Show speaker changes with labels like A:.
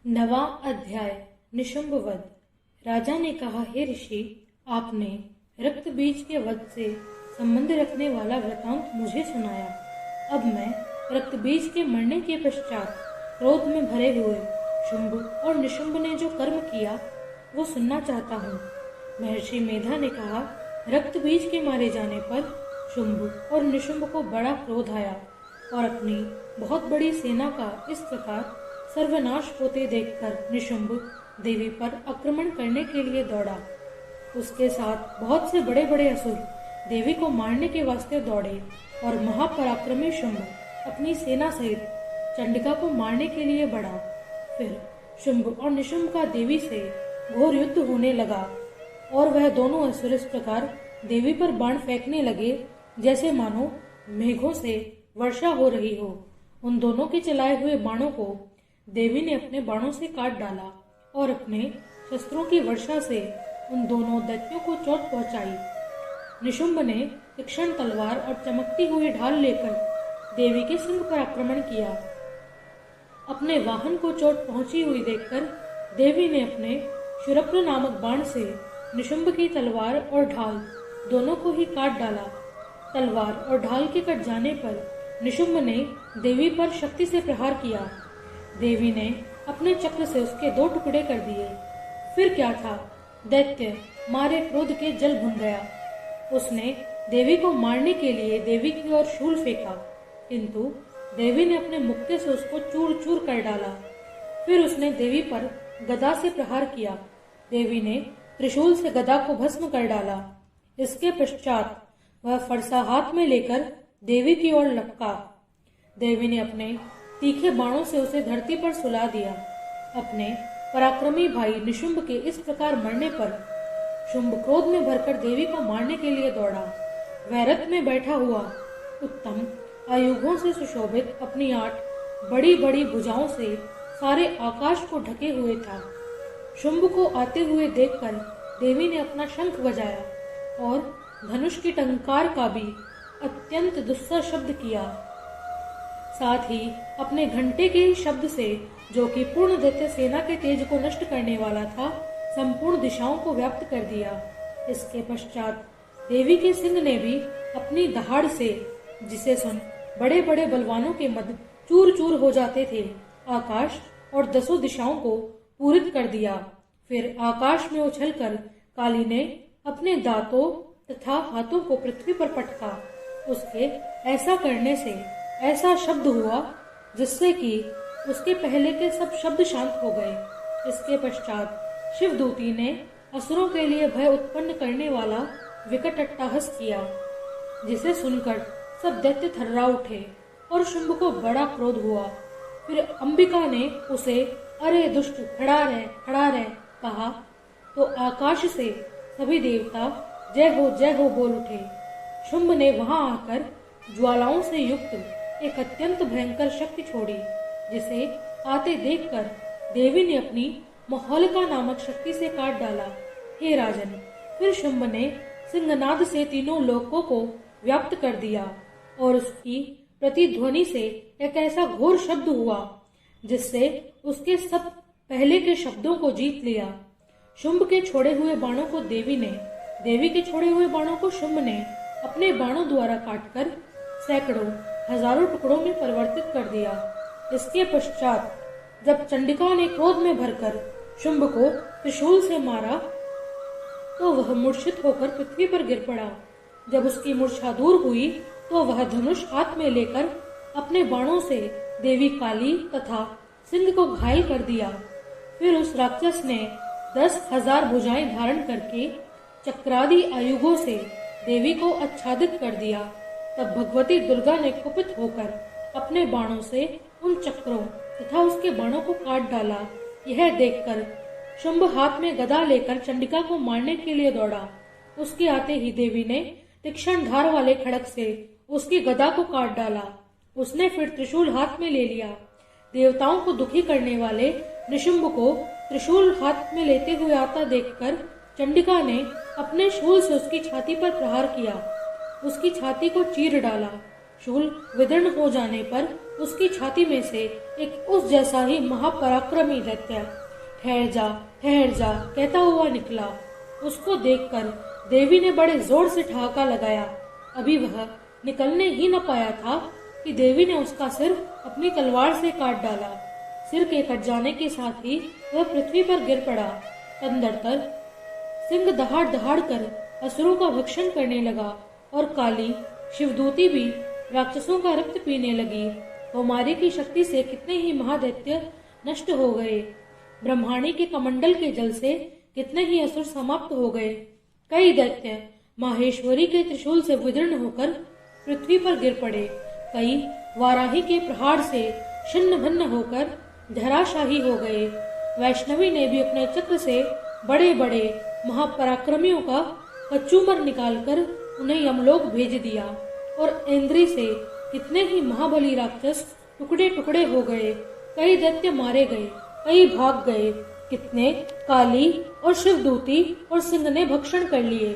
A: नवां अध्याय। निशुंभ वध। राजा ने कहा, हे ऋषि, आपने रक्त बीज के वध से संबंध रखने वाला वृतांत मुझे सुनाया। अब मैं रक्त बीज के मरने के पश्चात क्रोध में भरे हुए शुंभ और निशुंभ ने जो कर्म किया वो सुनना चाहता हूँ। महर्षि मेधा ने कहा, रक्त बीज के मारे जाने पर शुंभ और निशुंभ को बड़ा क्रोध आया और अपनी बहुत बड़ी सेना का इस प्रकार सर्वनाश होते देखकर निशुंभ देवी पर आक्रमण करने के लिए दौड़ा। उसके साथ बहुत से बड़े बड़े असुर देवी को मारने के वास्ते दौड़े और महापराक्रमी शुंभ अपनी सेना सहित चंडिका को मारने के लिए बढ़ा। फिर शुंभ और निशुंभ का देवी से घोर युद्ध होने लगा और वह दोनों असुर इस प्रकार देवी पर बाण फेंकने लगे जैसे मानो मेघों से वर्षा हो रही हो। उन दोनों के चलाए हुए बाणों को देवी ने अपने बाणों से काट डाला और अपने शस्त्रों की वर्षा से उन दोनों दैत्यों को चोट पहुंचाई। निशुंभ ने तीक्ष्ण तलवार और चमकती हुई ढाल लेकर देवी के सिंह पर आक्रमण किया। अपने वाहन को चोट पहुंची हुई देखकर देवी ने अपने शूरप्र नामक बाण से निशुंभ की तलवार और ढाल दोनों को ही काट डाला। तलवार और ढाल के कट जाने पर निशुंभ ने देवी पर शक्ति से प्रहार किया। देवी ने अपने चक्र से उसके 2 टुकड़े कर दिए। फिर क्या था, दैत्य मारे क्रोध के जल भुन गया। उसने देवी को मारने के लिए देवी की ओर शूल फेंका, किंतु देवी ने अपने मुक्के से उसको चूर चूर कर डाला। फिर उसने देवी पर गदा से प्रहार किया। देवी ने त्रिशूल से गदा को भस्म कर डाला। इसके पश्चात वह फरसा हाथ में लेकर देवी की ओर लपका। देवी ने अपने तीखे बाणों से उसे धरती पर सुला दिया। अपने पराक्रमी भाई निशुंभ के इस प्रकार मरने पर शुंभ क्रोध में भरकर देवी को मारने के लिए दौड़ा। वह रथ में बैठा हुआ उत्तम आयुधों से सुशोभित अपनी 8 बड़ी बड़ी भुजाओं से सारे आकाश को ढके हुए था। शुंभ को आते हुए देखकर देवी ने अपना शंख बजाया और धनुष की टंकार का भी अत्यंत दुस्सह शब्द किया। साथ ही अपने घंटे के शब्द से, जो कि पूर्ण दैत्य सेना के तेज को नष्ट करने वाला था, संपूर्ण दिशाओं को व्याप्त कर दिया। इसके पश्चात देवी के सिंह ने भी अपनी दहाड़ से, जिसे सुन बड़े बड़े बलवानों के मद चूर चूर हो जाते थे, आकाश और 10 दिशाओं को पूरित कर दिया। फिर आकाश में उछलकर काली ने अपने दांतों तथा हाथों को पृथ्वी पर पटका। उसके ऐसा करने से ऐसा शब्द हुआ जिससे कि उसके पहले के सब शब्द शांत हो गए। इसके पश्चात शिवदूती ने असुरों के लिए भय उत्पन्न करने वाला विकट अट्टहास किया, जिसे सुनकर सब दैत्य थर्रा उठे और शुंभ को बड़ा क्रोध हुआ। फिर अंबिका ने उसे, अरे दुष्ट, खड़ा रह कहा तो आकाश से सभी देवता जय हो बोल उठे। शुंभ ने वहां आकर ज्वालाओं से युक्त एक अत्यंत भयंकर शक्ति छोड़ी, जिसे आते देखकर देवी ने अपनी महोलिका नामक शक्ति से काट डाला। हे राजन, फिर शुंभ ने सिंहनाद से तीनों लोकों को व्याप्त कर दिया और उसकी प्रतिध्वनि से एक ऐसा घोर शब्द हुआ जिससे उसके सब पहले के शब्दों को जीत लिया। शुंभ के छोड़े हुए बाणों को देवी ने, देवी के छोड़े हुए बाणों को शुंभ ने अपने बाणों द्वारा काटकर सैकड़ों हजारों टुकड़ों में परिवर्तित कर दिया। इसके पश्चात जब चंडिका ने क्रोध में भरकर शुंभ को त्रिशूल से मारा तो वह मूर्छित होकर पृथ्वी पर गिर पड़ा। जब उसकी मूर्छा दूर हुई तो वह धनुष हाथ में लेकर अपने बाणों से देवी काली तथा सिंह को घायल कर दिया। फिर उस राक्षस ने 10,000 भुजाएं धारण करके चक्रादि आयुधों से देवी को आच्छादित कर दिया। तब भगवती दुर्गा ने कुपित होकर अपने बाणों से उन चक्रों तथा उसके बाणों को काट डाला। यह देखकर शुंभ हाथ में गदा लेकर चंडिका को मारने के लिए दौड़ा। उसके आते ही देवी ने तीक्ष्ण धार वाले खड़ग से उसकी गदा को काट डाला। उसने फिर त्रिशूल हाथ में ले लिया। देवताओं को दुखी करने वाले निशुंभ को त्रिशूल हाथ में लेते हुए आता देखकर चंडिका ने अपने शूल से उसकी छाती पर प्रहार किया। उसकी छाती को चीर डाला। शूल विदीर्ण हो जाने पर उसकी छाती में से एक उस जैसा ही महापराक्रमी दैत्य ठहर जा कहता हुआ निकला। उसको देखकर देवी ने बड़े जोर से ठहाका लगाया। अभी वह निकलने ही न पाया था कि देवी ने उसका सिर अपनी तलवार से काट डाला। सिर के कट जाने के साथ ही वह पृथ्वी पर गिर पड़ा। तदनंतर सिंह दहाड़ दहाड़ कर असुरों का भक्षण करने लगा और काली शिवदूती भी राक्षसों का रक्त पीने लगी। कौमारी की शक्ति से कितने ही महादैत्य नष्ट हो गए। ब्रह्माणी के कमंडल के जल से कितने ही असुर समाप्त हो गए। कई दैत्य माहेश्वरी के त्रिशूल से विदीर्ण होकर पृथ्वी पर गिर पड़े। कई वाराही के प्रहार से छिन्न भिन्न होकर धराशाही हो गए। वैष्णवी ने भी अपने चक्र से बड़े बड़े महापराक्रमियों का कचूमर निकालकर उन्हें यमलोक भेज दिया और इंद्री से कितने ही महाबली राक्षस टुकड़े टुकड़े हो गए। कई दैत्य मारे गए, कई भाग गए, कितने काली और शिवदूती और सिंह ने भक्षण कर लिए।